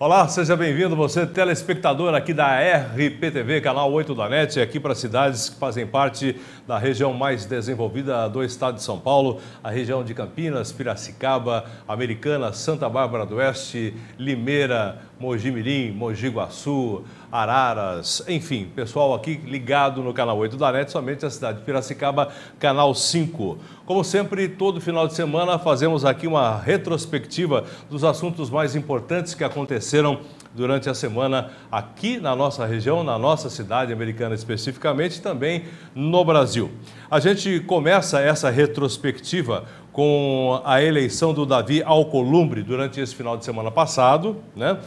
Olá, seja bem-vindo, você telespectador aqui da RPTV, canal 8 da NET, aqui para cidades que fazem parte da região mais desenvolvida do estado de São Paulo, a região de Campinas, Piracicaba, Americana, Santa Bárbara do Oeste, Limeira, Mogi Mirim, Mogi Guaçu, Araras, enfim, pessoal aqui ligado no canal 8 da NET, somente a cidade de Piracicaba, canal 5. Como sempre, todo final de semana fazemos aqui uma retrospectiva dos assuntos mais importantes que aconteceram durante a semana aqui na nossa região, na nossa cidade Americana especificamente, e também no Brasil. A gente começa essa retrospectiva com a eleição do Davi Alcolumbre durante esse final de semana passado, né?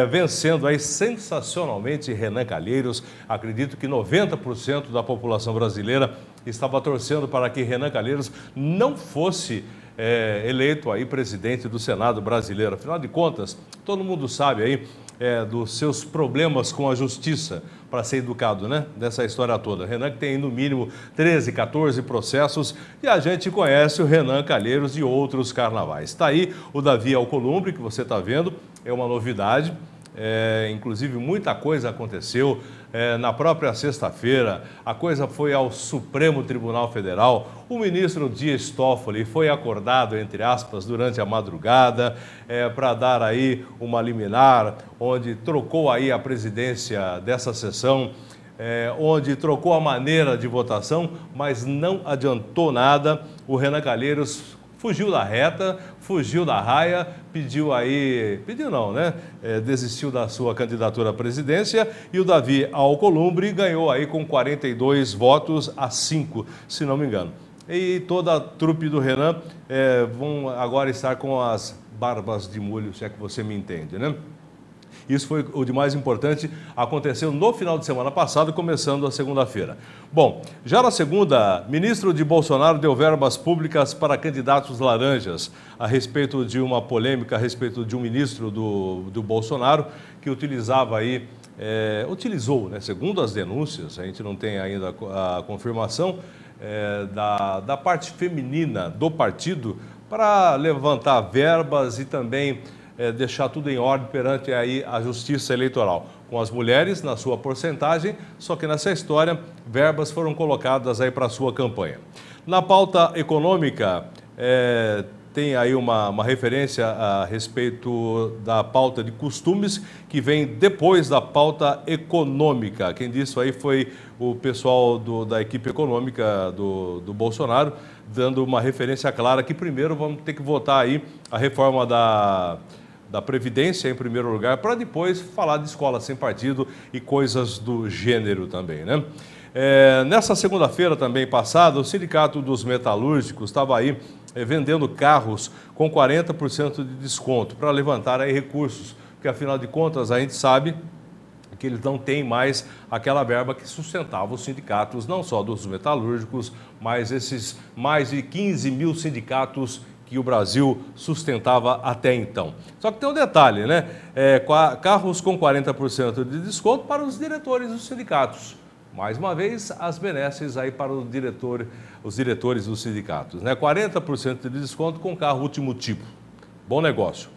Vencendo aí sensacionalmente Renan Calheiros. Acredito que 90% da população brasileira estava torcendo para que Renan Calheiros não fosse eleito aí presidente do Senado brasileiro. Afinal de contas, todo mundo sabe aí dos seus problemas com a justiça, para ser educado, né? Dessa história toda. Renan que tem no mínimo 13, 14 processos e a gente conhece o Renan Calheiros de outros carnavais. Está aí o Davi Alcolumbre, que você está vendo, é uma novidade. Inclusive muita coisa aconteceu na própria sexta-feira. A coisa foi ao Supremo Tribunal Federal. O ministro Dias Toffoli foi acordado, entre aspas, durante a madrugada para dar aí uma liminar, onde trocou aí a presidência dessa sessão, onde trocou a maneira de votação, mas não adiantou nada. O Renan Calheiros fugiu da reta, fugiu da raia, desistiu da sua candidatura à presidência e o Davi Alcolumbre ganhou aí com 42 votos a 5, se não me engano. E toda a trupe do Renan vão agora estar com as barbas de molho, se é que você me entende, né? Isso foi o de mais importante, aconteceu no final de semana passado, começando a segunda-feira. Bom, já na segunda, ministro de Bolsonaro deu verbas públicas para candidatos laranjas a respeito de uma polêmica, a respeito de um ministro do Bolsonaro que utilizou, né, segundo as denúncias, a gente não tem ainda a confirmação, da parte feminina do partido para levantar verbas e também deixar tudo em ordem perante aí a justiça eleitoral. Com as mulheres na sua porcentagem, só que nessa história, verbas foram colocadas aí para a sua campanha. Na pauta econômica, tem aí uma referência a respeito da pauta de costumes, que vem depois da pauta econômica. Quem disse isso aí foi o pessoal da equipe econômica do Bolsonaro, dando uma referência clara que primeiro vamos ter que votar aí a reforma da Previdência, em primeiro lugar, para depois falar de escola sem partido e coisas do gênero também, né? Nessa segunda-feira também passada, o Sindicato dos Metalúrgicos estava aí vendendo carros com 40% de desconto para levantar aí recursos, porque afinal de contas a gente sabe que eles não têm mais aquela verba que sustentava os sindicatos, não só dos metalúrgicos, mas esses mais de 15 mil sindicatos que o Brasil sustentava até então. Só que tem um detalhe, né? Carros com 40% de desconto para os diretores dos sindicatos. Mais uma vez, as benesses aí para os diretores dos sindicatos, né? 40% de desconto com carro último tipo. Bom negócio.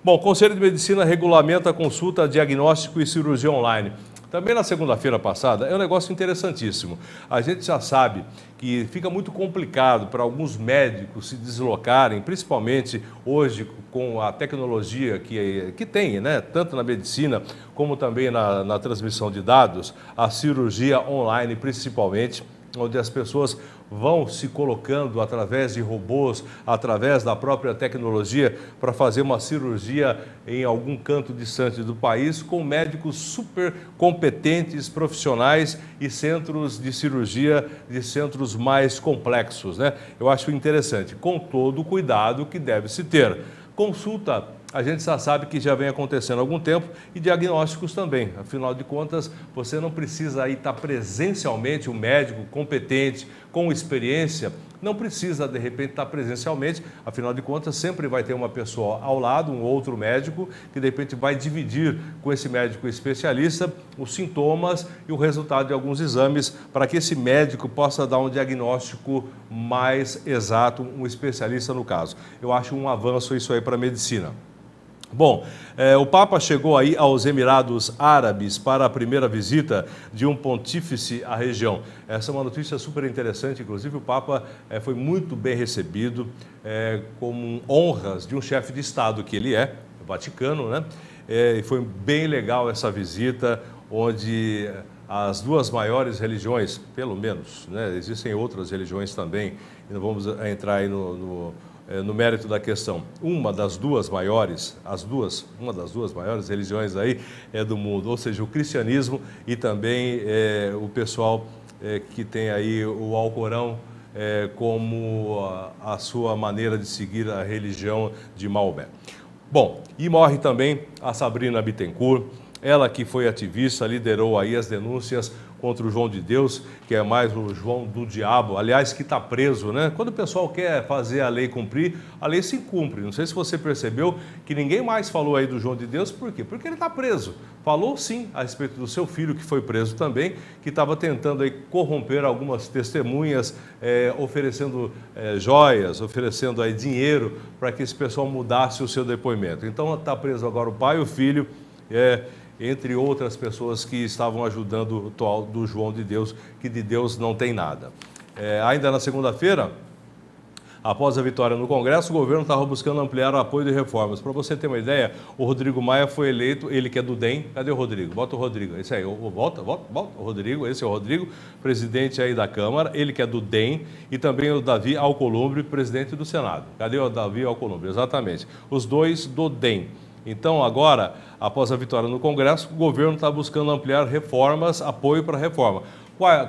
Bom, o Conselho de Medicina regulamenta a consulta, diagnóstico e cirurgia online. Também na segunda-feira passada, é um negócio interessantíssimo. A gente já sabe que fica muito complicado para alguns médicos se deslocarem, principalmente hoje com a tecnologia que tem, né? Tanto na medicina como também na transmissão de dados, a cirurgia online principalmente, onde as pessoas vão se colocando através de robôs, através da própria tecnologia, para fazer uma cirurgia em algum canto distante do país, com médicos super competentes, profissionais e centros de cirurgia de centros mais complexos, né? Eu acho interessante, com todo o cuidado que deve se ter. Consulta, a gente já sabe que já vem acontecendo há algum tempo, e diagnósticos também. Afinal de contas, você não precisa aí estar presencialmente, um médico competente, com experiência, não precisa de repente estar presencialmente, afinal de contas sempre vai ter uma pessoa ao lado, um outro médico, que de repente vai dividir com esse médico especialista os sintomas e o resultado de alguns exames, para que esse médico possa dar um diagnóstico mais exato, um especialista no caso. Eu acho um avanço isso aí para a medicina. Bom, o Papa chegou aí aos Emirados Árabes para a primeira visita de um pontífice à região. Essa é uma notícia super interessante, inclusive o Papa foi muito bem recebido, com honras de um chefe de Estado que ele é, Vaticano, né? E foi bem legal essa visita, onde as duas maiores religiões, pelo menos, né? Existem outras religiões também, e não vamos entrar aí no mérito da questão. Uma das duas maiores religiões aí do mundo, ou seja, o cristianismo e também o pessoal que tem aí o Alcorão como a sua maneira de seguir a religião de Maomé. Bom, e morre também a Sabrina Bittencourt, ela que foi ativista, liderou aí as denúncias contra o João de Deus, que é mais o João do Diabo, aliás, que está preso, né? Quando o pessoal quer fazer a lei cumprir, a lei se cumpre. Não sei se você percebeu que ninguém mais falou aí do João de Deus, por quê? Porque ele está preso. Falou sim a respeito do seu filho, que foi preso também, que estava tentando aí corromper algumas testemunhas, oferecendo joias, oferecendo aí dinheiro para que esse pessoal mudasse o seu depoimento. Então está preso agora o pai e o filho, entre outras pessoas que estavam ajudando o tal do João de Deus, que de Deus não tem nada. Ainda na segunda-feira, após a vitória no Congresso, o governo estava buscando ampliar o apoio de reformas. Para você ter uma ideia, o Rodrigo Maia foi eleito, ele que é do DEM. Cadê o Rodrigo? Bota o Rodrigo. Esse aí, volta o Rodrigo, esse é o Rodrigo, presidente aí da Câmara, ele que é do DEM, e também o Davi Alcolumbre, presidente do Senado. Cadê o Davi Alcolumbre? Exatamente. Os dois do DEM. Então, agora, após a vitória no Congresso, o governo está buscando ampliar reformas, apoio para a reforma.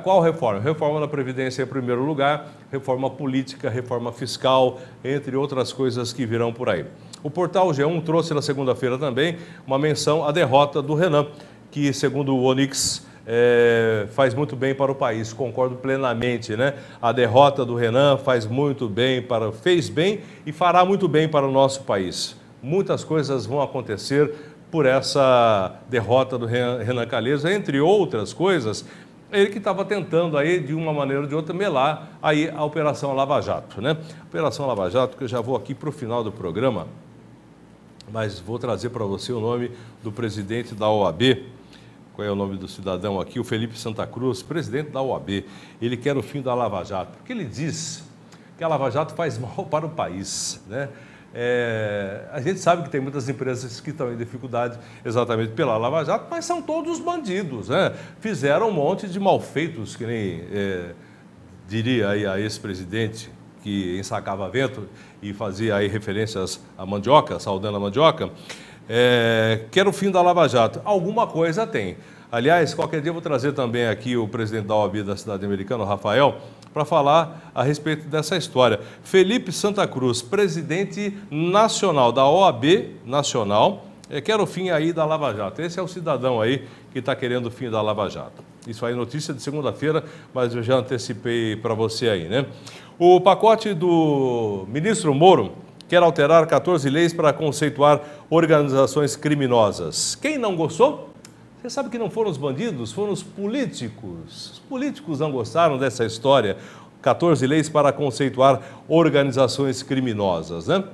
Qual reforma? Reforma da Previdência em primeiro lugar, reforma política, reforma fiscal, entre outras coisas que virão por aí. O portal G1 trouxe na segunda-feira também uma menção à derrota do Renan, que, segundo o Onyx, faz muito bem para o país. Concordo plenamente, né? A derrota do Renan fez bem e fará muito bem para o nosso país. Muitas coisas vão acontecer por essa derrota do Renan Calheiros, entre outras coisas, ele que estava tentando aí, de uma maneira ou de outra, melar aí a Operação Lava Jato, né? Operação Lava Jato, que eu já vou aqui para o final do programa, mas vou trazer para você o nome do presidente da OAB. Qual é o nome do cidadão aqui? O Felipe Santa Cruz, presidente da OAB. Ele quer o fim da Lava Jato, porque ele diz que a Lava Jato faz mal para o país, né? A gente sabe que tem muitas empresas que estão em dificuldade exatamente pela Lava Jato, mas são todos bandidos, né? Fizeram um monte de malfeitos, que nem diria aí a ex-presidente que ensacava vento e fazia aí referências à mandioca, saudando a mandioca. Quer o fim da Lava Jato. Alguma coisa tem. Aliás, qualquer dia eu vou trazer também aqui o presidente da OAB da cidade americana, o Rafael, para falar a respeito dessa história. Felipe Santa Cruz, presidente nacional da OAB Nacional, quer o fim aí da Lava Jato. Esse é o cidadão aí que está querendo o fim da Lava Jato. Isso aí, notícia de segunda-feira, mas eu já antecipei para você aí, né? O pacote do ministro Moro quer alterar 14 leis para conceituar organizações criminosas. Quem não gostou? Você sabe que não foram os bandidos, foram os políticos. Os políticos não gostaram dessa história. 14 leis para conceituar organizações criminosas, né?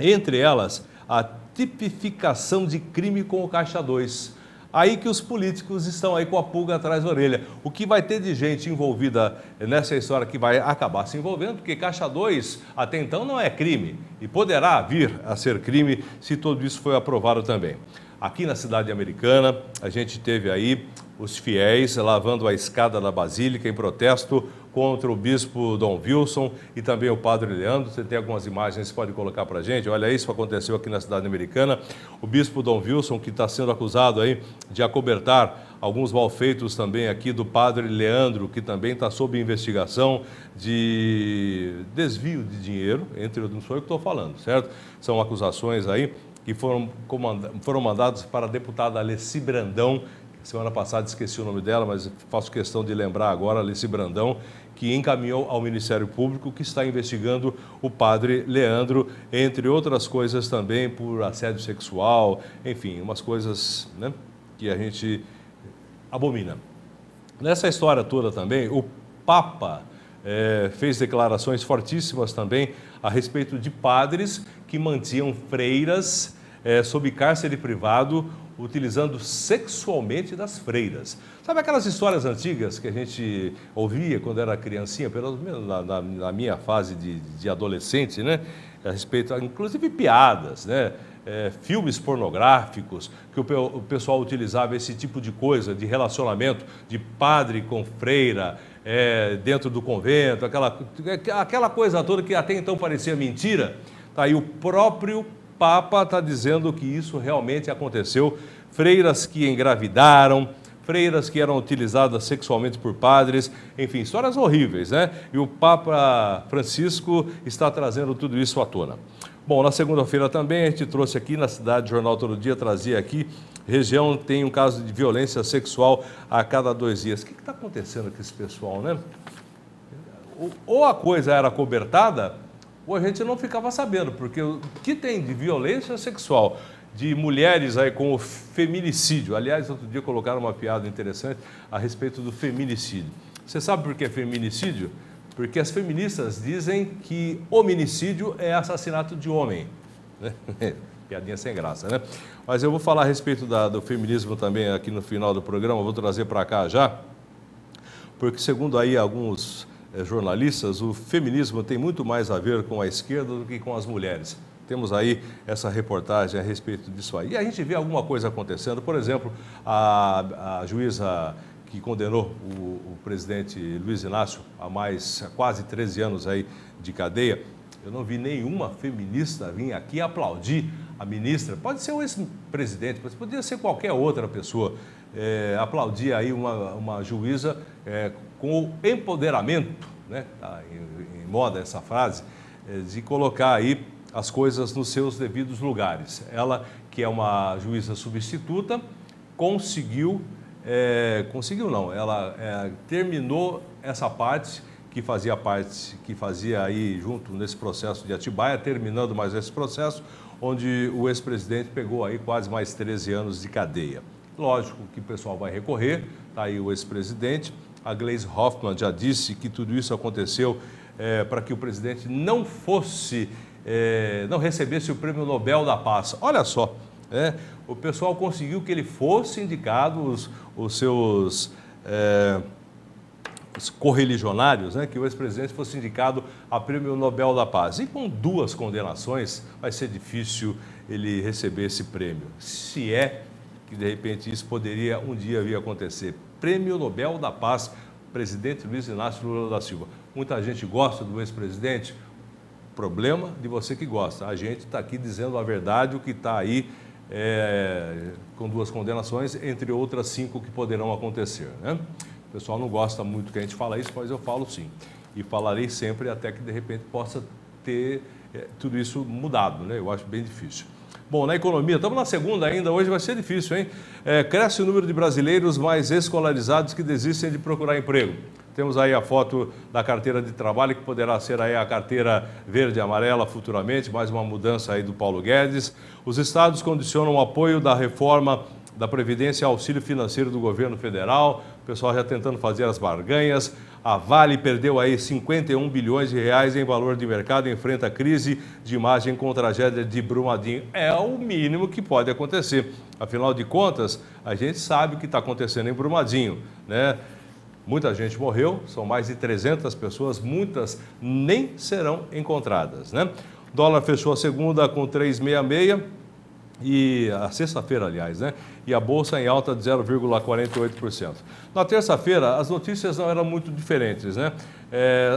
Entre elas, a tipificação de crime com o caixa 2. Aí que os políticos estão aí com a pulga atrás da orelha. O que vai ter de gente envolvida nessa história que vai acabar se envolvendo, porque caixa 2 até então não é crime e poderá vir a ser crime se tudo isso for aprovado também. Aqui na cidade americana, a gente teve aí os fiéis lavando a escada da Basílica em protesto contra o bispo Dom Wilson e também o padre Leandro. Você tem algumas imagens que pode colocar para a gente? Olha, isso aconteceu aqui na cidade americana. O bispo Dom Wilson, que está sendo acusado aí de acobertar alguns malfeitos também aqui do padre Leandro, que também está sob investigação de desvio de dinheiro, entre outros, não sou eu que estou falando, certo? São acusações aí que foram mandados para a deputada Alessi Brandão. Semana passada esqueci o nome dela, mas faço questão de lembrar agora, Alessi Brandão, que encaminhou ao Ministério Público, que está investigando o padre Leandro, entre outras coisas também por assédio sexual, enfim, umas coisas, né, que a gente abomina. Nessa história toda também, o Papa fez declarações fortíssimas também a respeito de padres que mantinham freiras sob cárcere privado, utilizando sexualmente das freiras. Sabe aquelas histórias antigas que a gente ouvia quando era criancinha, pelo menos na minha fase de adolescente, né? A respeito, inclusive piadas, né? Filmes pornográficos, que o pessoal utilizava esse tipo de coisa, de relacionamento de padre com freira, dentro do convento, aquela coisa toda que até então parecia mentira. Tá aí o próprio Papa está dizendo que isso realmente aconteceu. Freiras que engravidaram, freiras que eram utilizadas sexualmente por padres, enfim, histórias horríveis, né? E o Papa Francisco está trazendo tudo isso à tona. Bom, na segunda-feira também a gente trouxe aqui na cidade, Jornal Todo Dia trazia aqui, região tem um caso de violência sexual a cada 2 dias. O que está acontecendo com esse pessoal, né? Ou a coisa era cobertada, ou a gente não ficava sabendo, porque o que tem de violência sexual de mulheres aí com o feminicídio. Aliás, outro dia colocaram uma piada interessante a respeito do feminicídio. Você sabe por que é feminicídio? Porque as feministas dizem que hominicídio é assassinato de homem. Né? Piadinha sem graça, né? Mas eu vou falar a respeito do feminismo também aqui no final do programa, vou trazer para cá já, porque segundo aí alguns jornalistas, o feminismo tem muito mais a ver com a esquerda do que com as mulheres. Temos aí essa reportagem a respeito disso aí. E a gente vê alguma coisa acontecendo, por exemplo, a juíza que condenou o presidente Luiz Inácio a quase 13 anos aí de cadeia. Eu não vi nenhuma feminista vir aqui aplaudir a ministra. Pode ser o ex-presidente, mas poderia ser qualquer outra pessoa. Aplaudir aí uma juíza com o empoderamento, né? Tá em moda essa frase, de colocar aí as coisas nos seus devidos lugares. Ela, que é uma juíza substituta, ela terminou essa parte que fazia aí junto nesse processo de Atibaia, terminando mais esse processo, onde o ex-presidente pegou aí quase mais 13 anos de cadeia. Lógico que o pessoal vai recorrer, está aí o ex-presidente. A Gleisi Hoffmann já disse que tudo isso aconteceu para que o presidente não recebesse o Prêmio Nobel da Paz. Olha só, o pessoal conseguiu que ele fosse indicado, os seus os correligionários, né, que o ex-presidente fosse indicado a Prêmio Nobel da Paz. E com 2 condenações, vai ser difícil ele receber esse prêmio. Se é que, de repente, isso poderia um dia vir a acontecer. Prêmio Nobel da Paz, presidente Luiz Inácio Lula da Silva. Muita gente gosta do ex-presidente. Problema de você que gosta. A gente está aqui dizendo a verdade, o que está aí com 2 condenações, entre outras 5 que poderão acontecer, né? O pessoal não gosta muito que a gente fala isso, mas eu falo sim. E falarei sempre até que, de repente, possa ter tudo isso mudado, né? Eu acho bem difícil. Bom, na economia, estamos na segunda ainda, hoje vai ser difícil, hein? Cresce o número de brasileiros mais escolarizados que desistem de procurar emprego. Temos aí a foto da carteira de trabalho, que poderá ser aí a carteira verde e amarela futuramente, mais uma mudança aí do Paulo Guedes. Os estados condicionam o apoio da reforma da Previdência ao auxílio financeiro do governo federal. O pessoal já tentando fazer as barganhas. A Vale perdeu aí 51 bilhões de reais em valor de mercado e enfrenta crise de imagem com tragédia de Brumadinho. É o mínimo que pode acontecer. Afinal de contas, a gente sabe o que está acontecendo em Brumadinho, né? Muita gente morreu, são mais de 300 pessoas, muitas nem serão encontradas, né? O dólar fechou a segunda com 3,66 e a sexta-feira, aliás, né? E a bolsa em alta de 0,48%. Na terça-feira, as notícias não eram muito diferentes, né?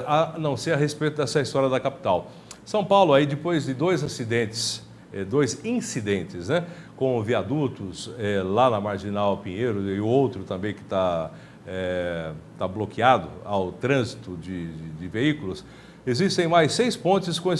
A não ser a respeito dessa história da capital. São Paulo, aí, depois de 2 incidentes, né? Com viadutos lá na Marginal Pinheiro e outro também que está bloqueado ao trânsito de veículos. Existem mais 6 pontes com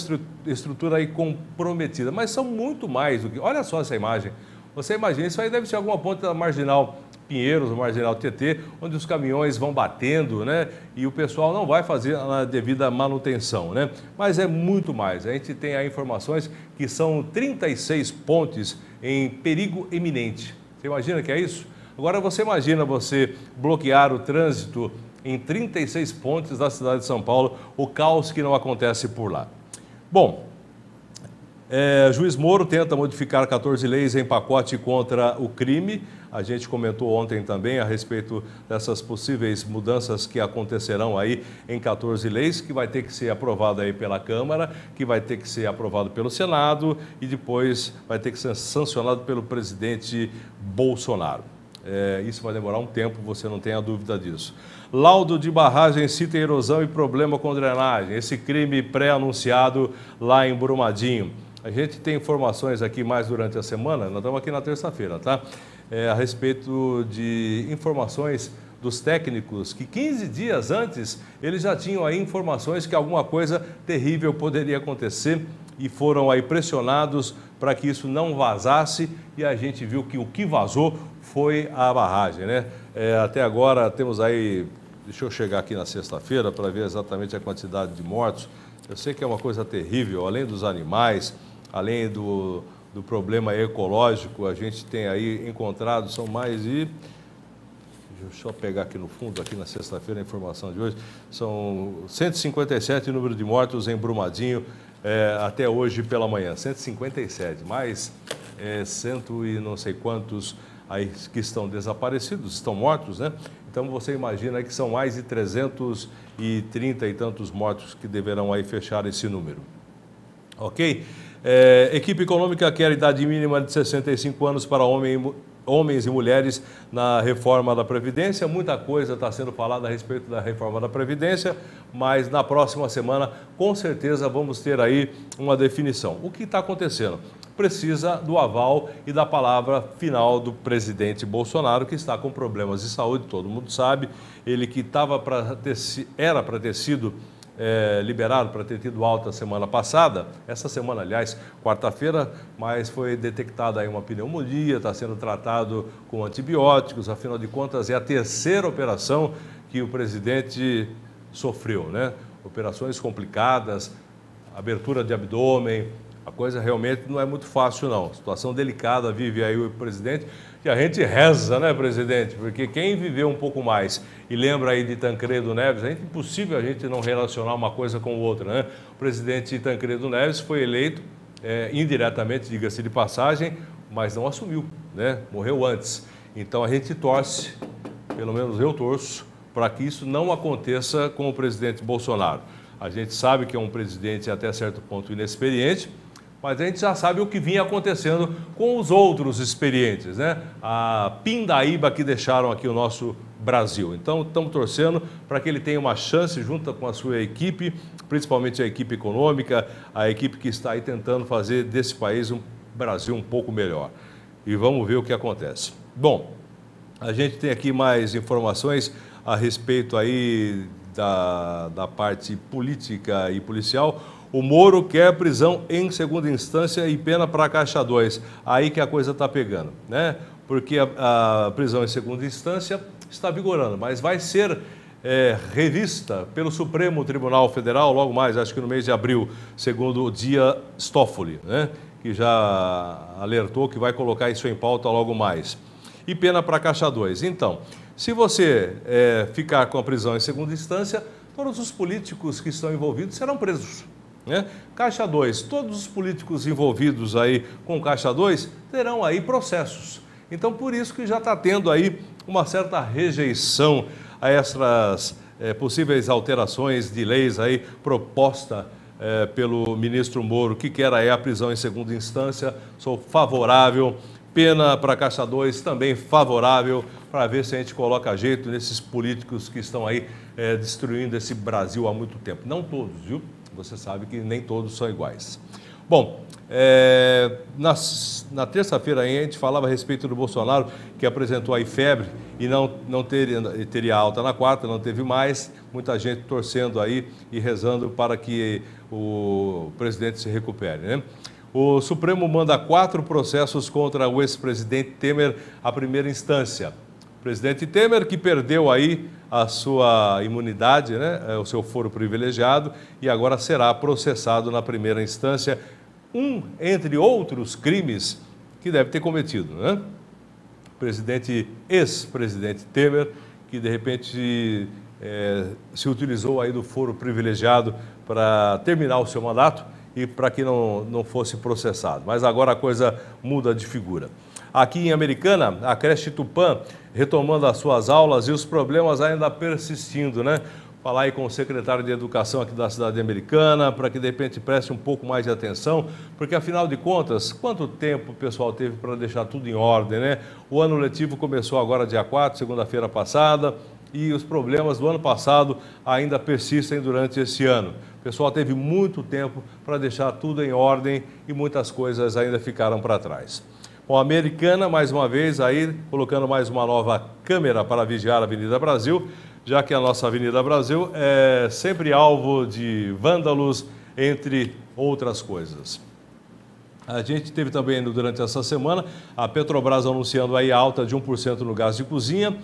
estrutura aí comprometida, mas são muito mais do que... Olha só essa imagem. Você imagina, isso aí deve ser alguma ponte da Marginal Pinheiros, ou Marginal Tietê, onde os caminhões vão batendo, né? E o pessoal não vai fazer a devida manutenção, né? Mas é muito mais. A gente tem aí informações que são 36 pontes em perigo iminente. Você imagina que é isso? Agora você imagina você bloquear o trânsito em 36 pontes da cidade de São Paulo, o caos que não acontece por lá. Bom, Juiz Moro tenta modificar 14 leis em pacote contra o crime. A gente comentou ontem também a respeito dessas possíveis mudanças que acontecerão aí em 14 leis, que vai ter que ser aprovado aí pela Câmara, que vai ter que ser aprovado pelo Senado e depois vai ter que ser sancionado pelo presidente Bolsonaro. Isso vai demorar um tempo, você não tenha dúvida disso. Laudo de barragem cita erosão e problema com drenagem. Esse crime pré-anunciado lá em Brumadinho. A gente tem informações aqui mais durante a semana, nós estamos aqui na terça-feira, tá? A respeito de informações dos técnicos que 15 dias antes eles já tinham aí informações que alguma coisa terrível poderia acontecer e foram aí pressionados para que isso não vazasse e a gente viu que o que vazou foi a barragem, né? Até agora temos aí, deixa eu chegar aqui na sexta-feira para ver exatamente a quantidade de mortos. Eu sei que é uma coisa terrível, além dos animais, além do problema ecológico, a gente tem aí encontrado, são mais de... Deixa eu pegar aqui no fundo, aqui na sexta-feira, a informação de hoje. São 157 número de mortos em Brumadinho até hoje pela manhã. 157, mais cento e não sei quantos aí que estão desaparecidos, estão mortos, né? Então você imagina que são mais de 330 e tantos mortos que deverão aí fechar esse número. Ok? Equipe econômica quer idade mínima de 65 anos para homens e mulheres na reforma da Previdência. Muita coisa está sendo falada a respeito da reforma da Previdência, mas na próxima semana, com certeza, vamos ter aí uma definição. O que está acontecendo? Precisa do aval e da palavra final do presidente Bolsonaro, que está com problemas de saúde, todo mundo sabe. Ele que era para ter sido liberado, para ter tido alta semana passada, essa semana, aliás, quarta-feira, mas foi detectada aí uma pneumonia, está sendo tratado com antibióticos, afinal de contas é a terceira operação que o presidente sofreu, né? Operações complicadas, abertura de abdômen, a coisa realmente não é muito fácil não, situação delicada vive aí o presidente, que a gente reza, né, presidente? Porque quem viveu um pouco mais e lembra aí de Tancredo Neves, é impossível a gente não relacionar uma coisa com outra, né? O presidente Tancredo Neves foi eleito indiretamente, diga-se de passagem, mas não assumiu, né? Morreu antes. Então a gente torce, pelo menos eu torço, para que isso não aconteça com o presidente Bolsonaro. A gente sabe que é um presidente até certo ponto inexperiente, mas a gente já sabe o que vinha acontecendo com os outros experientes, né? A pindaíba que deixaram aqui o nosso Brasil. Então, estamos torcendo para que ele tenha uma chance junto com a sua equipe, principalmente a equipe econômica, a equipe que está aí tentando fazer desse país um Brasil um pouco melhor. E vamos ver o que acontece. Bom, a gente tem aqui mais informações a respeito aí da parte política e policial. O Moro quer prisão em segunda instância e pena para Caixa 2. Aí que a coisa está pegando, né? Porque a prisão em segunda instância está vigorando, mas vai ser revista pelo Supremo Tribunal Federal logo mais, acho que no mês de abril, segundo o Dias Toffoli, né? Que já alertou que vai colocar isso em pauta logo mais. E pena para Caixa 2. Então, se você ficar com a prisão em segunda instância, todos os políticos que estão envolvidos serão presos. Né? Caixa 2, todos os políticos envolvidos aí com Caixa 2 terão aí processos. Então, por isso que já está tendo aí uma certa rejeição a essas possíveis alterações de leis aí proposta pelo ministro Moro, que quer aí a prisão em segunda instância. Sou favorável. Pena para Caixa 2, também favorável, para ver se a gente coloca jeito nesses políticos que estão aí destruindo esse Brasil há muito tempo. Não todos, viu? Você sabe que nem todos são iguais. Bom, na terça-feira a gente falava a respeito do Bolsonaro, que apresentou aí febre e não teria alta na quarta, não teve mais. Muita gente torcendo aí e rezando para que o presidente se recupere, né? O Supremo manda 4 processos contra o ex-presidente Temer à primeira instância. O presidente Temer, que perdeu aí a sua imunidade, né, o seu foro privilegiado, e agora será processado na primeira instância, entre outros crimes que deve ter cometido, né? Ex-presidente Temer, que de repente se utilizou aí do foro privilegiado para terminar o seu mandato e para que não fosse processado. Mas agora a coisa muda de figura. Aqui em Americana, a creche Tupã retomando as suas aulas e os problemas ainda persistindo, né? Falar aí com o secretário de Educação aqui da cidade Americana, para que de repente preste um pouco mais de atenção, porque afinal de contas, quanto tempo o pessoal teve para deixar tudo em ordem, né? O ano letivo começou agora dia 4, segunda-feira passada, e os problemas do ano passado ainda persistem durante esse ano. O pessoal teve muito tempo para deixar tudo em ordem e muitas coisas ainda ficaram para trás. Bom, a Americana, mais uma vez, aí colocando mais uma nova câmera para vigiar a Avenida Brasil, já que a nossa Avenida Brasil é sempre alvo de vândalos, entre outras coisas. A gente teve também, durante essa semana, a Petrobras anunciando aí alta de 1% no gás de cozinha.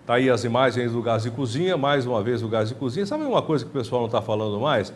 Está aí as imagens do gás de cozinha, mais uma vez o gás de cozinha. Sabe uma coisa que o pessoal não está falando mais?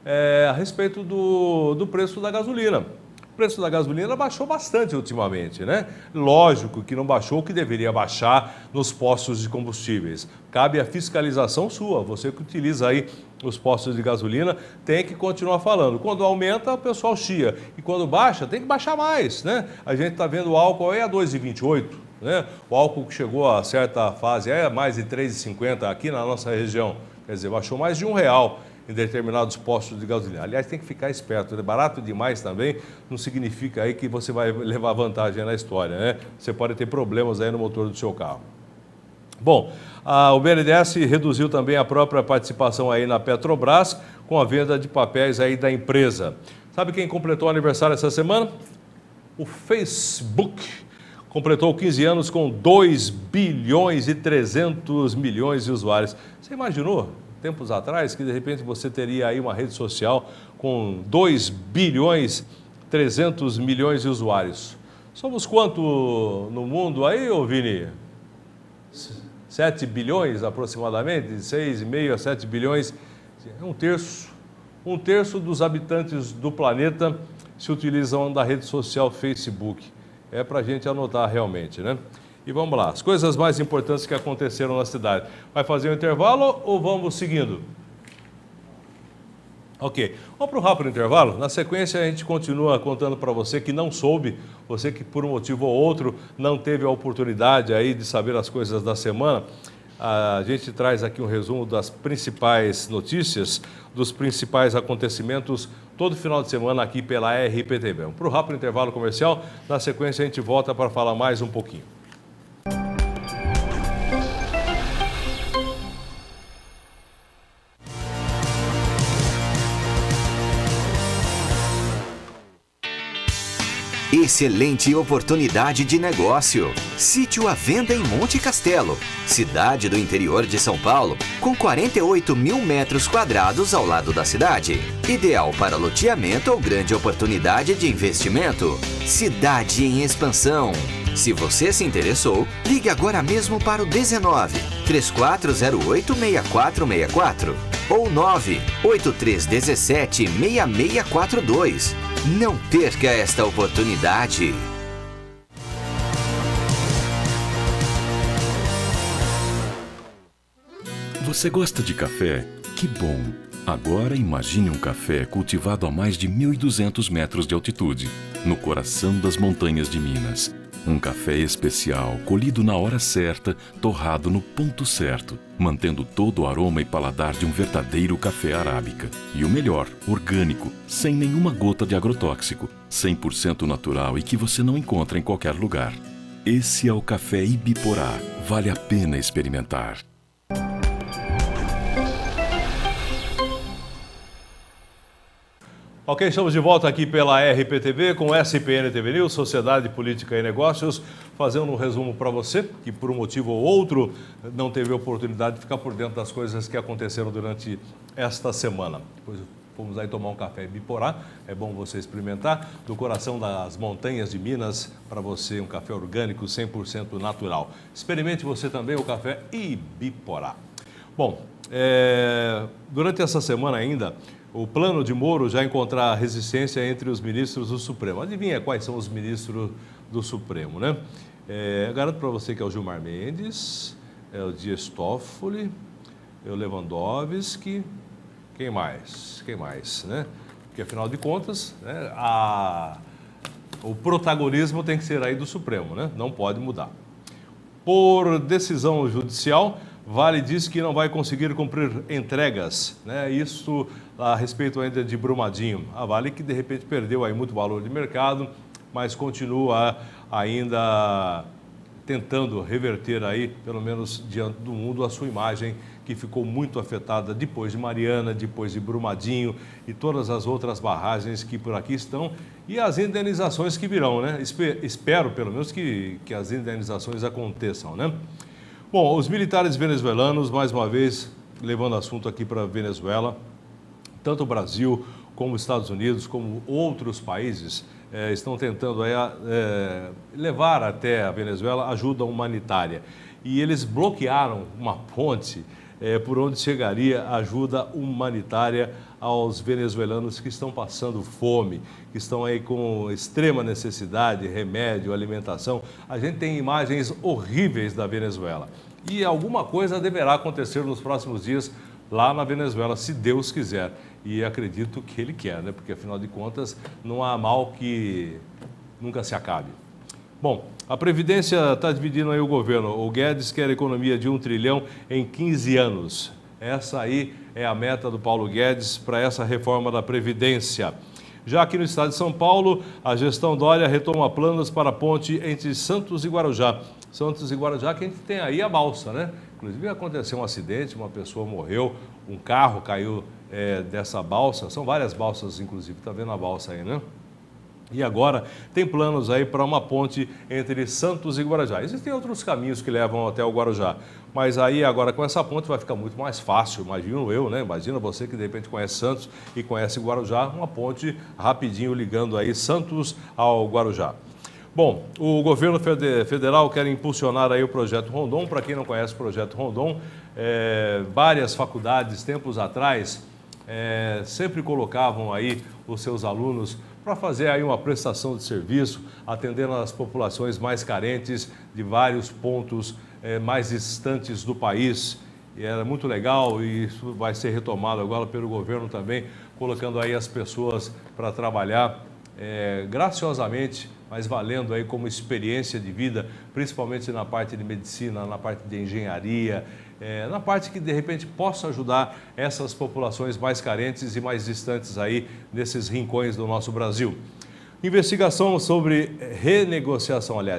É a respeito do preço da gasolina. O preço da gasolina baixou bastante ultimamente, né? Lógico que não baixou o que deveria baixar nos postos de combustíveis. Cabe a fiscalização sua, você que utiliza aí os postos de gasolina, tem que continuar falando. Quando aumenta, o pessoal chia. E quando baixa, tem que baixar mais, né? A gente está vendo o álcool aí a 2,28, né? O álcool que chegou a certa fase é mais de 3,50 aqui na nossa região. Quer dizer, baixou mais de R$1 em determinados postos de gasolina. Aliás, tem que ficar esperto, é barato demais também, não significa aí que você vai levar vantagem na história, né? Você pode ter problemas aí no motor do seu carro. Bom, o BNDES reduziu também a própria participação aí na Petrobras com a venda de papéis aí da empresa. Sabe quem completou o aniversário essa semana? O Facebook. Completou 15 anos com 2 bilhões e 300 milhões de usuários. Você imaginou? Tempos atrás, que de repente você teria aí uma rede social com 2 bilhões 300 milhões de usuários. Somos quanto no mundo aí, ô Vini? 7 bilhões aproximadamente, de 6,5 a 7 bilhões, um terço dos habitantes do planeta se utilizam da rede social Facebook. É para a gente anotar realmente, né? E vamos lá, as coisas mais importantes que aconteceram na cidade. Vai fazer um intervalo ou vamos seguindo? Ok, vamos para um rápido intervalo. Na sequência a gente continua contando para você que não soube, você que por um motivo ou outro não teve a oportunidade aí de saber as coisas da semana. A gente traz aqui um resumo das principais notícias, dos principais acontecimentos todo final de semana aqui pela RPTV. Vamos para o rápido intervalo comercial. Na sequência a gente volta para falar mais um pouquinho. Excelente oportunidade de negócio. Sítio à venda em Monte Castelo, cidade do interior de São Paulo, com 48 mil metros quadrados ao lado da cidade. Ideal para loteamento ou grande oportunidade de investimento. Cidade em expansão. Se você se interessou, ligue agora mesmo para o 19 3408 6464 ou 98317 6642. Não perca esta oportunidade. Você gosta de café? Que bom! Agora imagine um café cultivado a mais de 1.200 metros de altitude, no coração das montanhas de Minas. Um café especial, colhido na hora certa, torrado no ponto certo, mantendo todo o aroma e paladar de um verdadeiro café arábica. E o melhor, orgânico, sem nenhuma gota de agrotóxico, 100% natural e que você não encontra em qualquer lugar. Esse é o café Ibiporá. Vale a pena experimentar. Ok, estamos de volta aqui pela RPTV com SPN TV News, Sociedade, Política e Negócios, fazendo um resumo para você que por um motivo ou outro não teve a oportunidade de ficar por dentro das coisas que aconteceram durante esta semana. Depois fomos aí tomar um café Ibiporá, é bom você experimentar, do coração das montanhas de Minas, para você um café orgânico 100% natural. Experimente você também o café Ibiporá. Bom, durante essa semana ainda, o plano de Moro já encontrar resistência entre os ministros do Supremo. Adivinha quais são os ministros do Supremo, né? Garanto para você que é o Gilmar Mendes, é o Dias Toffoli, é o Lewandowski, quem mais, né? porque afinal de contas, né, o protagonismo tem que ser aí do Supremo, né? Não pode mudar. Por decisão judicial, Vale diz que não vai conseguir cumprir entregas, né? Isso a respeito ainda de Brumadinho. A Vale que de repente perdeu aí muito valor de mercado, mas continua ainda tentando reverter aí, pelo menos diante do mundo, a sua imagem que ficou muito afetada depois de Mariana, depois de Brumadinho e todas as outras barragens que por aqui estão e as indenizações que virão, né? Espero, pelo menos, que as indenizações aconteçam, né? Bom, os militares venezuelanos, mais uma vez, levando assunto aqui para a Venezuela, tanto o Brasil como os Estados Unidos, como outros países, estão tentando levar até a Venezuela ajuda humanitária. E eles bloquearam uma ponte por onde chegaria ajuda humanitária aos venezuelanos que estão passando fome, que estão aí com extrema necessidade, remédio, alimentação. A gente tem imagens horríveis da Venezuela. E alguma coisa deverá acontecer nos próximos dias lá na Venezuela, se Deus quiser. E acredito que Ele quer, né? Porque afinal de contas não há mal que nunca se acabe. Bom, a Previdência está dividindo aí o governo. O Guedes quer economia de 1 trilhão em 15 anos. Essa aí é a meta do Paulo Guedes para essa reforma da Previdência. Já aqui no estado de São Paulo, a gestão Dória retoma planos para a ponte entre Santos e Guarujá. Santos e Guarujá, que a gente tem aí a balsa, né? Inclusive aconteceu um acidente, uma pessoa morreu, um carro caiu dessa balsa. São várias balsas, inclusive, está vendo a balsa aí, né? E agora tem planos aí para uma ponte entre Santos e Guarujá. Existem outros caminhos que levam até o Guarujá, mas aí agora com essa ponte vai ficar muito mais fácil, imagino eu, né? Imagina você que de repente conhece Santos e conhece Guarujá, uma ponte rapidinho ligando aí Santos ao Guarujá. Bom, o governo federal quer impulsionar aí o Projeto Rondon. Para quem não conhece o Projeto Rondon, várias faculdades, tempos atrás, sempre colocavam aí os seus alunos para fazer aí uma prestação de serviço, atendendo as populações mais carentes de vários pontos mais distantes do país. E era muito legal e isso vai ser retomado agora pelo governo também, colocando aí as pessoas para trabalhar graciosamente, mas valendo aí como experiência de vida, principalmente na parte de medicina, na parte de engenharia, na parte que de repente possa ajudar essas populações mais carentes e mais distantes aí nesses rincões do nosso Brasil. Investigação sobre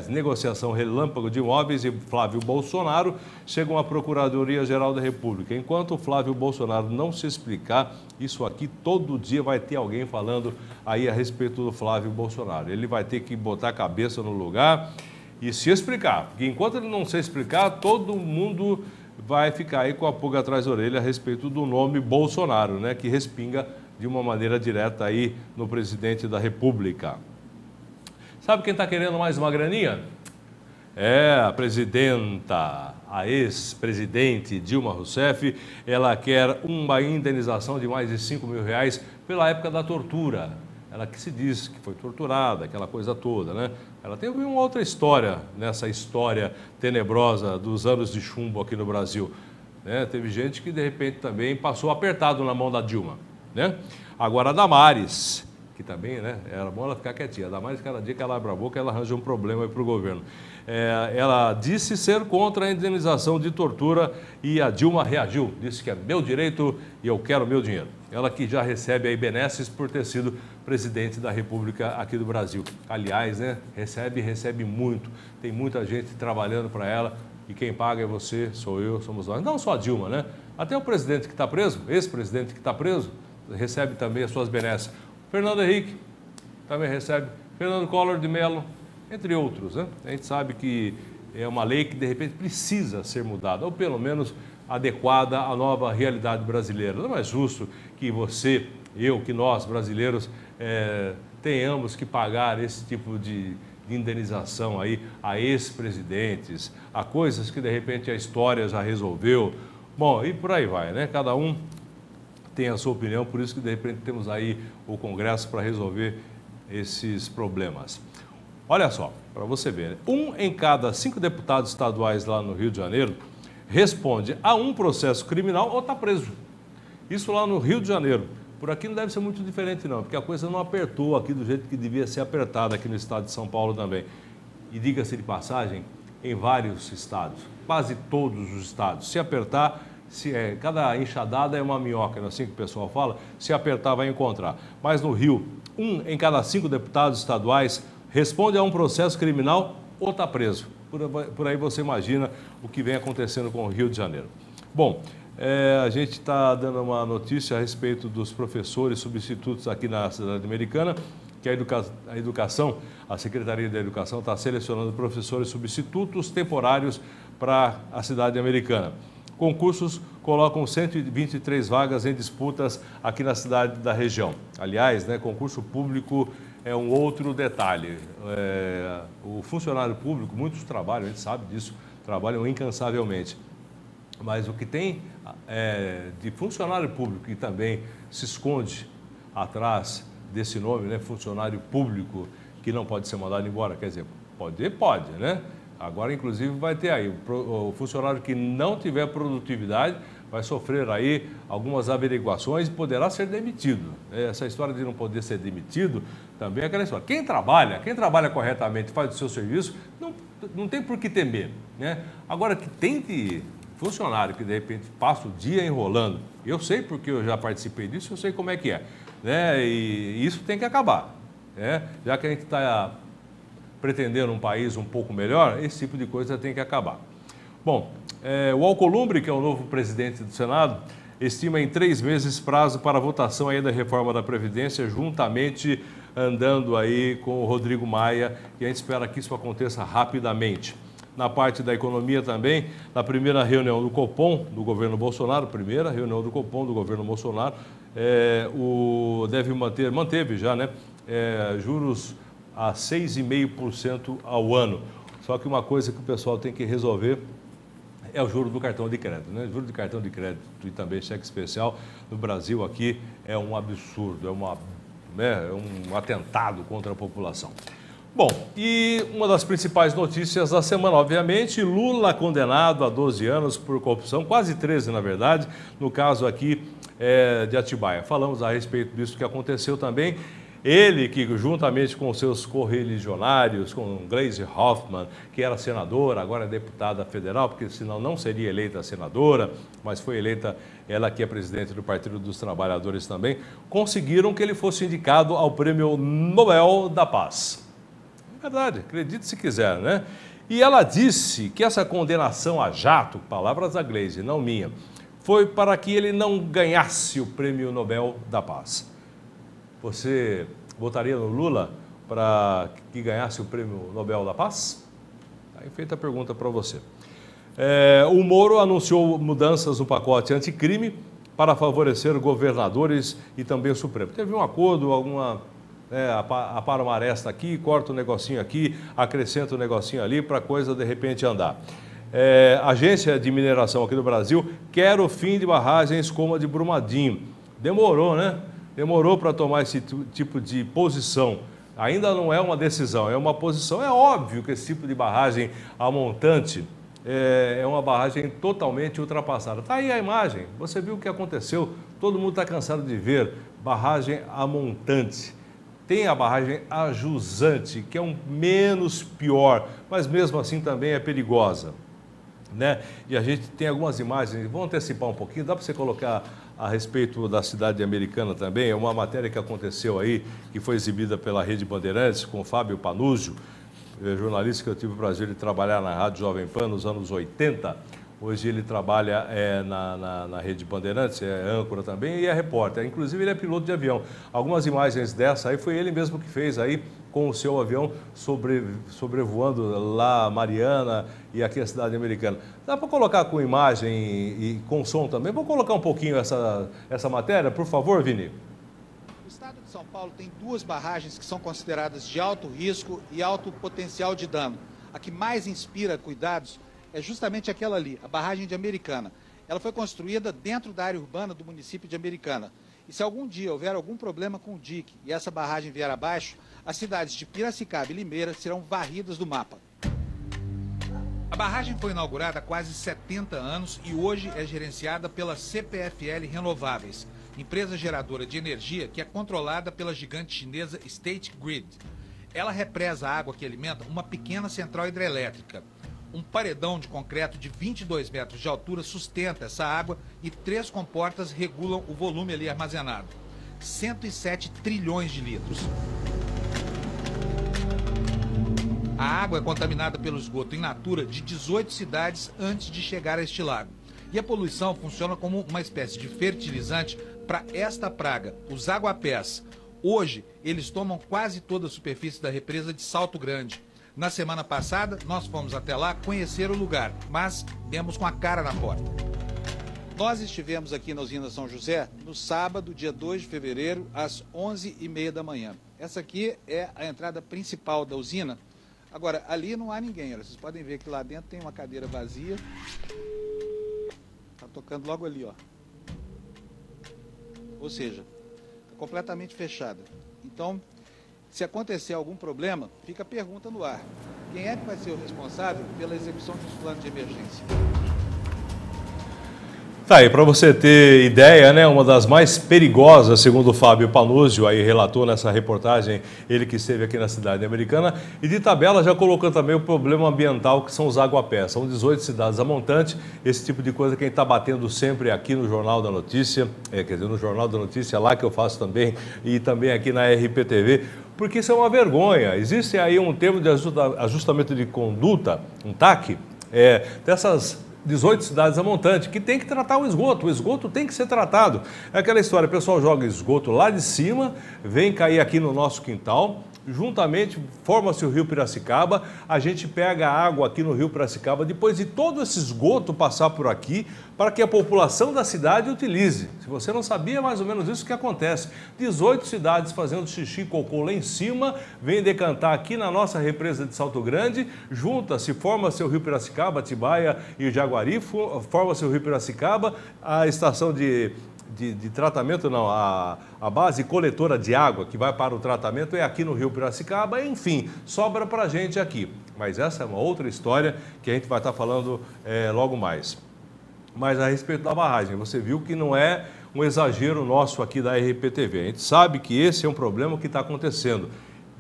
negociação relâmpago de imóveis e Flávio Bolsonaro chegam à Procuradoria-Geral da República. Enquanto o Flávio Bolsonaro não se explicar, isso aqui todo dia vai ter alguém falando aí a respeito do Flávio Bolsonaro. Ele vai ter que botar a cabeça no lugar e se explicar, porque enquanto ele não se explicar, todo mundo vai ficar aí com a pulga atrás da orelha a respeito do nome Bolsonaro, né, que respinga de uma maneira direta aí no presidente da República. Sabe quem está querendo mais uma graninha? A presidenta, a ex-presidente Dilma Rousseff. Ela quer uma indenização de mais de R$5.000 pela época da tortura. Ela que se diz que foi torturada, aquela coisa toda, né? Ela teve uma outra história nessa história tenebrosa dos anos de chumbo aqui no Brasil, né? Teve gente que de repente também passou apertado na mão da Dilma, né? Agora a Damares, que também, né, era bom ela ficar quietinha. A Damares, cada dia que ela abre a boca, ela arranja um problema para o governo. Ela disse ser contra a indenização de tortura e a Dilma reagiu, disse que é meu direito e eu quero meu dinheiro. Ela que já recebe aí benesses por ter sido presidente da República aqui do Brasil. Aliás, né, recebe muito, tem muita gente trabalhando para ela e quem paga é você, sou eu, somos nós. Não só a Dilma, né? Até o presidente que está preso, ex-presidente que está preso, recebe também as suas benesses. Fernando Henrique também recebe, Fernando Collor de Mello, entre outros, né? A gente sabe que é uma lei que de repente precisa ser mudada, ou pelo menos adequada à nova realidade brasileira. Não é justo que você, eu, que nós brasileiros tenhamos que pagar esse tipo de indenização aí a ex-presidentes, a coisas que de repente a história já resolveu. Bom, e por aí vai, né? Cada um tem a sua opinião, por isso que de repente temos aí o Congresso para resolver esses problemas. Olha só, para você ver, né? 1 em cada 5 deputados estaduais lá no Rio de Janeiro responde a um processo criminal ou está preso. Isso lá no Rio de Janeiro. Por aqui não deve ser muito diferente não, porque a coisa não apertou aqui do jeito que devia ser apertada aqui no estado de São Paulo também. E diga-se de passagem, em vários estados, quase todos os estados. Se apertar, cada enxadada é uma minhoca, não é assim que o pessoal fala? Se apertar vai encontrar. Mas no Rio, 1 em cada 5 deputados estaduais responde a um processo criminal ou está preso. Por aí você imagina o que vem acontecendo com o Rio de Janeiro. Bom, a gente está dando uma notícia a respeito dos professores substitutos aqui na cidade americana, que a Secretaria da Educação está selecionando professores substitutos temporários para a cidade americana. Concursos colocam 123 vagas em disputas aqui na cidade da região. Aliás, concurso público é um outro detalhe. O funcionário público, muitos trabalham, a gente sabe disso, trabalham incansavelmente. Mas o que tem de funcionário público que também se esconde atrás desse nome, funcionário público, que não pode ser mandado embora, quer dizer, pode, né? Agora, inclusive, vai ter aí, o funcionário que não tiver produtividade vai sofrer aí algumas averiguações e poderá ser demitido. Essa história de não poder ser demitido também é aquela história. Quem trabalha corretamente, faz o seu serviço, não tem por que temer, né? Agora, que tente funcionário que de repente passa o dia enrolando, eu sei porque eu já participei disso, eu sei como é que é, né? E isso tem que acabar, né? Já que a gente está pretendendo um país um pouco melhor, esse tipo de coisa tem que acabar. Bom, o Alcolumbre, que é o novo presidente do Senado, estima em 3 meses prazo para a votação aí da reforma da Previdência, juntamente andando aí com o Rodrigo Maia, e a gente espera que isso aconteça rapidamente. Na parte da economia também, na primeira reunião do Copom, do governo Bolsonaro, manteve já, né, juros a 6,5% ao ano. Só que uma coisa que o pessoal tem que resolver é o juro do cartão de crédito, né? O juro de cartão de crédito e também cheque especial no Brasil aqui é um absurdo, é um atentado contra a população. Bom, e uma das principais notícias da semana, obviamente, Lula condenado a 12 anos por corrupção, quase 13 na verdade, no caso aqui de Atibaia. Falamos a respeito disso que aconteceu também. Ele que, juntamente com seus correligionários, com Gleisi Hoffmann, que era senadora, agora é deputada federal, porque senão não seria eleita senadora, mas foi eleita ela que é presidente do Partido dos Trabalhadores também, conseguiram que ele fosse indicado ao Prêmio Nobel da Paz. É verdade, acredite se quiser, né? E ela disse que essa condenação a jato, palavras da Gleisi, não minha, foi para que ele não ganhasse o Prêmio Nobel da Paz. Você votaria no Lula para que ganhasse o Prêmio Nobel da Paz? Aí feita a pergunta para você. O Moro anunciou mudanças no pacote anticrime para favorecer governadores e também o Supremo. Teve um acordo, apara uma aresta aqui, corta um negocinho aqui, acrescenta um negocinho ali para a coisa de repente andar. A Agência de Mineração aqui do Brasil quer o fim de barragens como a de Brumadinho. Demorou, né? Demorou para tomar esse tipo de posição. Ainda não é uma decisão, é uma posição. É óbvio que esse tipo de barragem a montante é uma barragem totalmente ultrapassada. Está aí a imagem, você viu o que aconteceu, todo mundo está cansado de ver barragem a montante. Tem a barragem a jusante, que é um menos pior, mas mesmo assim também é perigosa, né? E a gente tem algumas imagens, vamos antecipar um pouquinho, dá para você colocar a respeito da cidade americana também, é uma matéria que aconteceu aí, que foi exibida pela Rede Bandeirantes, com o Fábio Panuzio, jornalista que eu tive o prazer de trabalhar na Rádio Jovem Pan nos anos 80. Hoje ele trabalha na Rede Bandeirantes, é âncora também e é repórter. Inclusive ele é piloto de avião. Algumas imagens dessa aí foi ele mesmo que fez aí com o seu avião sobrevoando lá Mariana e aqui a cidade americana. Dá para colocar com imagem e com som também? Vou colocar um pouquinho essa matéria, por favor, Vini. O estado de São Paulo tem 2 barragens que são consideradas de alto risco e alto potencial de dano. A que mais inspira cuidados é justamente aquela ali, a barragem de Americana. Ela foi construída dentro da área urbana do município de Americana. E se algum dia houver algum problema com o dique e essa barragem vier abaixo, as cidades de Piracicaba e Limeira serão varridas do mapa. A barragem foi inaugurada há quase 70 anos e hoje é gerenciada pela CPFL Renováveis. empresa geradora de energia que é controlada pela gigante chinesa State Grid. Ela represa a água que alimenta uma pequena central hidrelétrica. Um paredão de concreto de 22 metros de altura sustenta essa água e 3 comportas regulam o volume ali armazenado. 107 trilhões de litros. A água é contaminada pelo esgoto in natura de 18 cidades antes de chegar a este lago. E a poluição funciona como uma espécie de fertilizante para esta praga, os aguapés. Hoje, eles tomam quase toda a superfície da represa de Salto Grande. Na semana passada, nós fomos até lá conhecer o lugar, mas demos com a cara na porta. Nós estivemos aqui na usina São José no sábado, dia 2 de fevereiro, às 11h30 da manhã. Essa aqui é a entrada principal da usina. Agora, ali não há ninguém. Olha, vocês podem ver que lá dentro tem uma cadeira vazia. Está tocando logo ali, ó. Ou seja, está completamente fechada. Então, se acontecer algum problema, fica a pergunta no ar. Quem é que vai ser o responsável pela execução dos planos de emergência? Tá aí, para você ter ideia, né, uma das mais perigosas, segundo o Fábio Panuzio, aí relatou nessa reportagem, ele que esteve aqui na cidade americana, e de tabela já colocou também o problema ambiental, que são os aguapés. São 18 cidades a montante, esse tipo de coisa que a gente está batendo sempre aqui no Jornal da Notícia, quer dizer, no Jornal da Notícia lá que eu faço também, e também aqui na RPTV, porque isso é uma vergonha. Existe aí um termo de ajustamento de conduta, um TAC, dessas 18 cidades a montante, que tem que tratar o esgoto tem que ser tratado. É aquela história, o pessoal joga esgoto lá de cima, vem cair aqui no nosso quintal, juntamente forma-se o Rio Piracicaba, a gente pega a água aqui no Rio Piracicaba, depois de todo esse esgoto passar por aqui, para que a população da cidade utilize. Se você não sabia, é mais ou menos isso que acontece. 18 cidades fazendo xixi e cocô lá em cima, vem decantar aqui na nossa represa de Salto Grande, junta-se, forma-se o Rio Piracicaba, Atibaia e Jaguari, forma-se o Rio Piracicaba, a estação de tratamento, não, a base coletora de água que vai para o tratamento é aqui no Rio Piracicaba, enfim, sobra para a gente aqui. Mas essa é uma outra história que a gente vai estar falando logo mais. Mas a respeito da barragem, você viu que não é um exagero nosso aqui da RPTV. A gente sabe que esse é um problema que está acontecendo.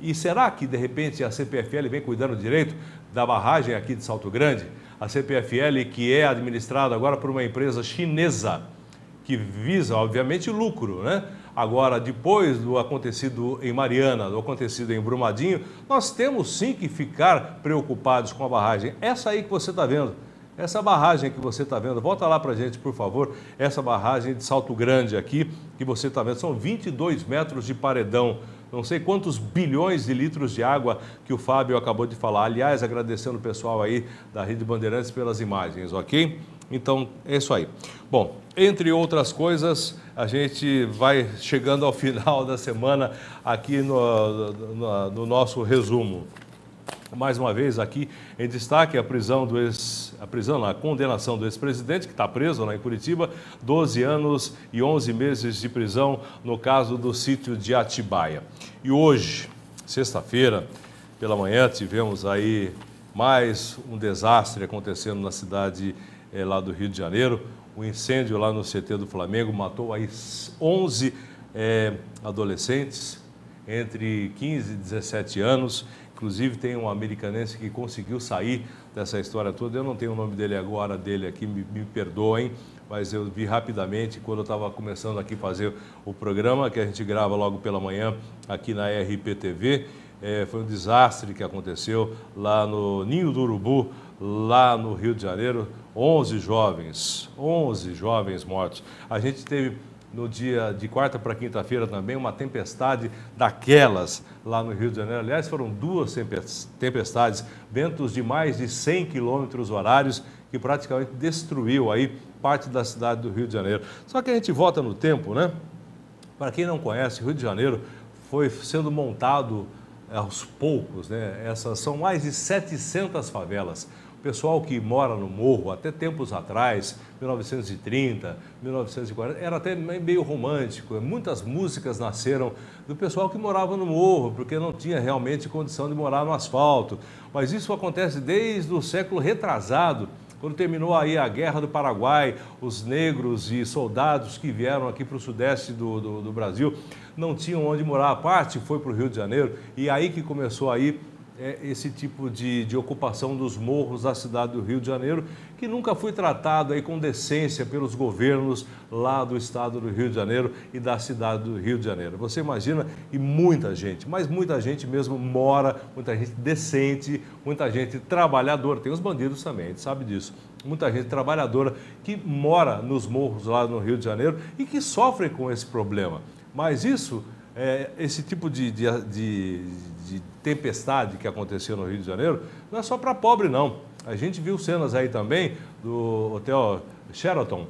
E será que, de repente, a CPFL vem cuidando direito da barragem aqui de Salto Grande? A CPFL, que é administrada agora por uma empresa chinesa, que visa, obviamente, lucro, né? Agora, depois do acontecido em Mariana, do acontecido em Brumadinho, nós temos sim que ficar preocupados com a barragem. Essa aí que você está vendo, essa barragem que você está vendo, volta lá para a gente, por favor, essa barragem de Salto Grande aqui, que você está vendo, são 22 metros de paredão, não sei quantos bilhões de litros de água que o Fábio acabou de falar. Aliás, agradecendo o pessoal aí da Rede Bandeirantes pelas imagens, ok? Então, é isso aí. Bom, entre outras coisas, a gente vai chegando ao final da semana aqui no nosso resumo. Mais uma vez aqui em destaque a condenação do ex-presidente, que está preso lá em Curitiba, 12 anos e 11 meses de prisão no caso do sítio de Atibaia. E hoje, sexta-feira, pela manhã, tivemos aí mais um desastre acontecendo na cidade lá do Rio de Janeiro. O incêndio lá no CT do Flamengo matou aí 11 adolescentes entre 15 e 17 anos. Inclusive tem um americanense que conseguiu sair dessa história toda. Eu não tenho o nome dele agora, aqui, me perdoem, mas eu vi rapidamente quando eu estava começando aqui a fazer o programa, que a gente grava logo pela manhã aqui na RPTV. Foi um desastre que aconteceu lá no Ninho do Urubu, lá no Rio de Janeiro. 11 jovens mortos. A gente teve no dia de quarta para quinta-feira também uma tempestade daquelas lá no Rio de Janeiro. Aliás, foram 2 tempestades, ventos de mais de 100 km/h, que praticamente destruiu aí parte da cidade do Rio de Janeiro. Só que a gente volta no tempo, né? Para quem não conhece, o Rio de Janeiro foi sendo montado aos poucos, né? Essas são mais de 700 favelas. O pessoal que mora no morro, até tempos atrás, 1930, 1940, era até meio romântico. Muitas músicas nasceram do pessoal que morava no morro, porque não tinha realmente condição de morar no asfalto. Mas isso acontece desde o século retrasado. Quando terminou aí a Guerra do Paraguai, os negros e soldados que vieram aqui para o sudeste do Brasil não tinham onde morar. A parte foi para o Rio de Janeiro e aí que começou aí esse tipo de ocupação dos morros da cidade do Rio de Janeiro, que nunca foi tratado aí com decência pelos governos lá do estado do Rio de Janeiro e da cidade do Rio de Janeiro. Você imagina, e muita gente, mas muita gente mesmo mora, muita gente decente, muita gente trabalhadora, tem os bandidos também, a gente sabe disso, muita gente trabalhadora que mora nos morros lá no Rio de Janeiro e que sofre com esse problema. Mas isso, esse tipo de tempestade que aconteceu no Rio de Janeiro, não é só para pobre, não. A gente viu cenas aí também do Hotel Sheraton,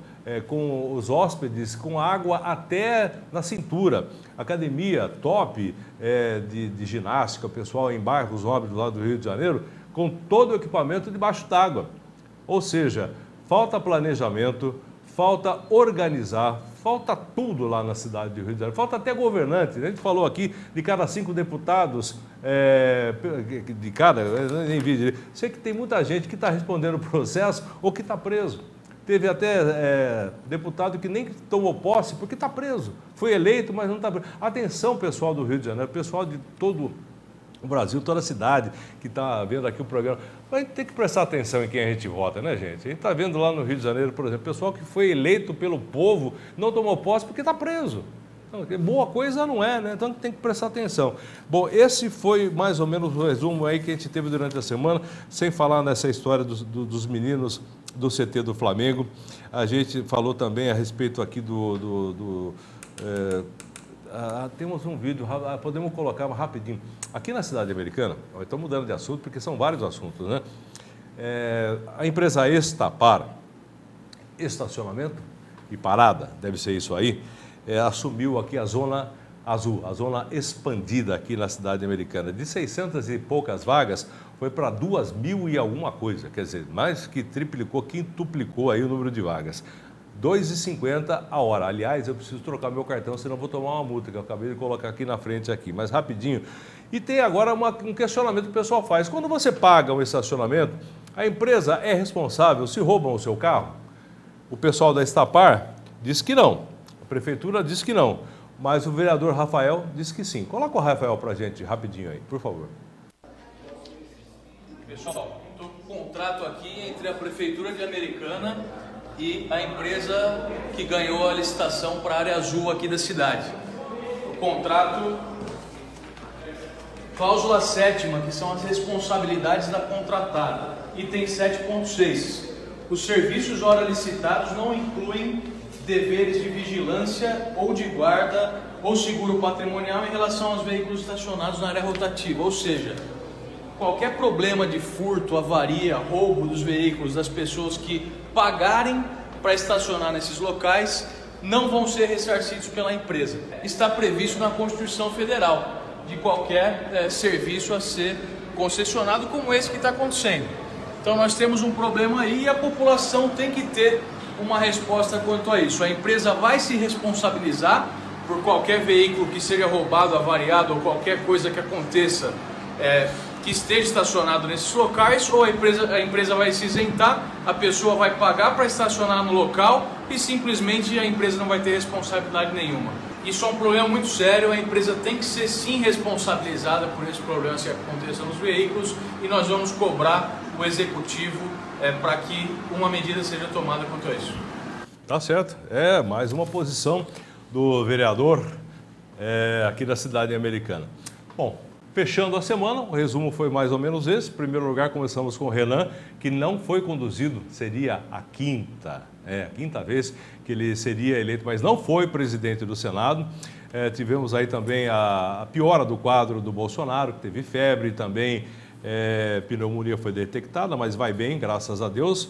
com os hóspedes com água até na cintura. Academia top de ginástica, pessoal em bairros nobres lá do Rio de Janeiro, com todo o equipamento debaixo d'água. Ou seja, falta planejamento, falta organizar, falta tudo lá na cidade do Rio de Janeiro, falta até governante. A gente falou aqui de cada 5 deputados, de cada, nem vi, sei que tem muita gente que está respondendo o processo ou que está preso. Teve até deputado que nem tomou posse porque está preso. Foi eleito, mas não está preso. Atenção, pessoal do Rio de Janeiro, pessoal de todo o Brasil, toda a cidade que está vendo aqui o programa. A gente tem que prestar atenção em quem a gente vota, né, gente? A gente está vendo lá no Rio de Janeiro, por exemplo, pessoal que foi eleito pelo povo, não tomou posse porque está preso. Então, boa coisa não é, né? Então tem que prestar atenção. Bom, esse foi mais ou menos o resumo aí que a gente teve durante a semana, sem falar nessa história dos meninos do CT do Flamengo. A gente falou também a respeito aqui temos um vídeo, podemos colocar rapidinho. Aqui na cidade americana, estou mudando de assunto porque são vários assuntos, né? A empresa Estapar, estacionamento e parada, deve ser isso aí, assumiu aqui a zona azul, a zona expandida aqui na cidade americana. De 600 e poucas vagas, foi para 2.000 e alguma coisa, quer dizer, mais que triplicou, quintuplicou aí o número de vagas. R$ 2,50 a hora. Aliás, eu preciso trocar meu cartão, senão vou tomar uma multa, que eu acabei de colocar aqui na frente, aqui, mas rapidinho. E tem agora um questionamento que o pessoal faz. Quando você paga um estacionamento, a empresa é responsável se roubam o seu carro? O pessoal da Estapar diz que não. A prefeitura diz que não. Mas o vereador Rafael diz que sim. Coloca o Rafael para a gente rapidinho aí, por favor. Pessoal, estou com um contrato aqui entre a Prefeitura de Americana e a empresa que ganhou a licitação para a área azul aqui da cidade. O contrato, cláusula 7ª, que são as responsabilidades da contratada, item 7.6. Os serviços ora licitados não incluem deveres de vigilância ou de guarda ou seguro patrimonial em relação aos veículos estacionados na área rotativa, ou seja, qualquer problema de furto, avaria, roubo dos veículos das pessoas que pagarem para estacionar nesses locais não vão ser ressarcidos pela empresa. Está previsto na Constituição Federal de qualquer serviço a ser concessionado como esse que está acontecendo. Então nós temos um problema aí e a população tem que ter uma resposta quanto a isso. A empresa vai se responsabilizar por qualquer veículo que seja roubado, avariado ou qualquer coisa que aconteça que esteja estacionado nesses locais, ou a empresa vai se isentar, a pessoa vai pagar para estacionar no local e simplesmente a empresa não vai ter responsabilidade nenhuma. Isso é um problema muito sério, a empresa tem que ser sim responsabilizada por esse problema que aconteça nos veículos e nós vamos cobrar o executivo para que uma medida seja tomada quanto a isso. Tá certo, mais uma posição do vereador aqui da cidade americana. Bom, fechando a semana, o resumo foi mais ou menos esse. Em primeiro lugar, começamos com o Renan, que não foi conduzido, seria a quinta vez que ele seria eleito, mas não foi presidente do Senado. Tivemos aí também a piora do quadro do Bolsonaro, que teve febre, também pneumonia foi detectada, mas vai bem, graças a Deus.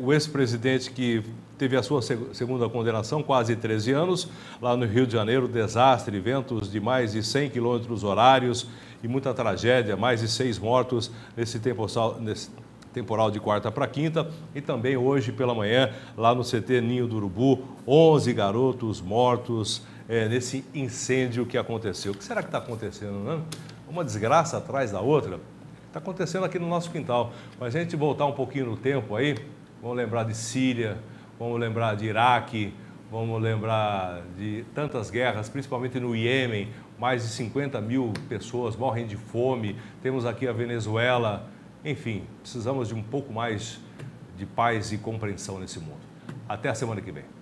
O ex-presidente que teve a sua segunda condenação, quase 13 anos, lá no Rio de Janeiro, desastre, ventos de mais de 100 quilômetros horários e muita tragédia, mais de 6 mortos nesse temporal de quarta para quinta. E também hoje pela manhã, lá no CT Ninho do Urubu, 11 garotos mortos nesse incêndio que aconteceu. O que será que está acontecendo, né? Uma desgraça atrás da outra. Está acontecendo aqui no nosso quintal. Mas a gente voltar um pouquinho no tempo aí, vamos lembrar de Síria, vamos lembrar de Iraque, vamos lembrar de tantas guerras, principalmente no Iêmen, mais de 50 mil pessoas morrem de fome, temos aqui a Venezuela, enfim, precisamos de um pouco mais de paz e compreensão nesse mundo. Até a semana que vem.